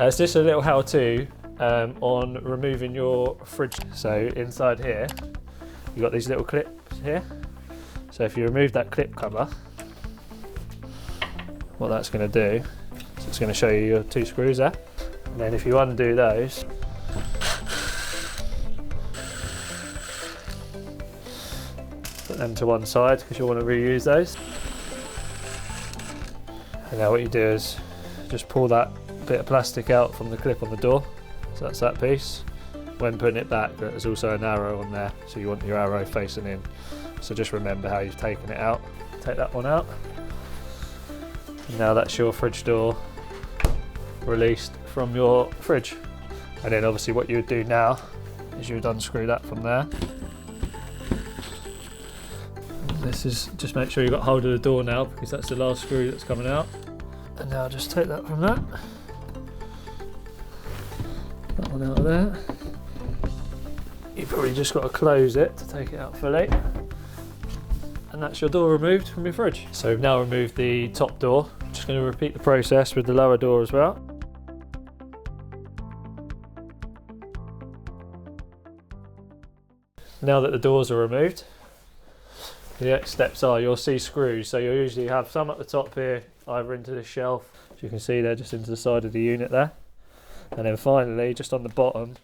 It's just a little how-to on removing your fridge. So inside here, you've got these little clips here. So if you remove that clip cover, what that's going to do is it's going to show you your 2 screws there. And then if you undo those, put them to one side because you'll want to reuse those. And now what you do is just pull that bit of plastic out from the clip on the door. So that's that piece. When putting it back, there's also an arrow on there, so you want your arrow facing in. So just remember how you've taken it out. Take that one out. And now that's your fridge door released from your fridge. And then obviously what you would do now is you would unscrew that from there. This is, just make sure you've got hold of the door now because that's the last screw that's coming out. And now just take that from that. That one out of there. You've probably just got to close it to take it out fully. And that's your door removed from your fridge. So we've now removed the top door. Just going to repeat the process with the lower door as well. Now that the doors are removed, the next steps are you'll see screws. So you'll usually have some at the top here, either into the shelf, as you can see there, just into the side of the unit there. And then finally, just on the bottom,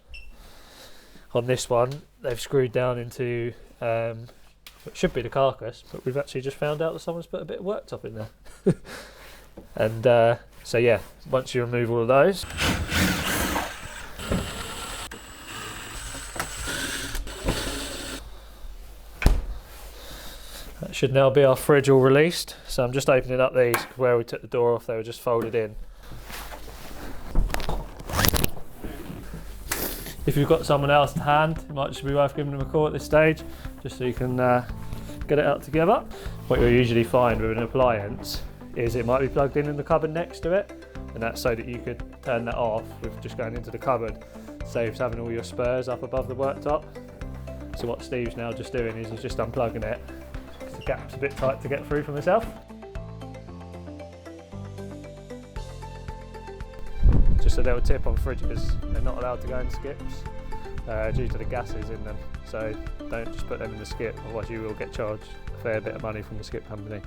on this one, they've screwed down into it should be the carcass, but we've actually just found out that someone's put a bit of worktop in there. And so yeah, once you remove all of those, that should now be our fridge all released. So I'm just opening up these where we took the door off, they were just folded in. If you've got someone else to hand, it might just be worth giving them a call at this stage, just so you can get it out together. What you'll usually find with an appliance is it might be plugged in the cupboard next to it, and that's so that you could turn that off with just going into the cupboard. Saves having all your spurs up above the worktop. So what Steve's now just doing is he's just unplugging it, because the gap's a bit tight to get through for myself. Just a little tip on fridges, they're not allowed to go in skips due to the gases in them, so don't just put them in the skip, otherwise you will get charged a fair bit of money from the skip company.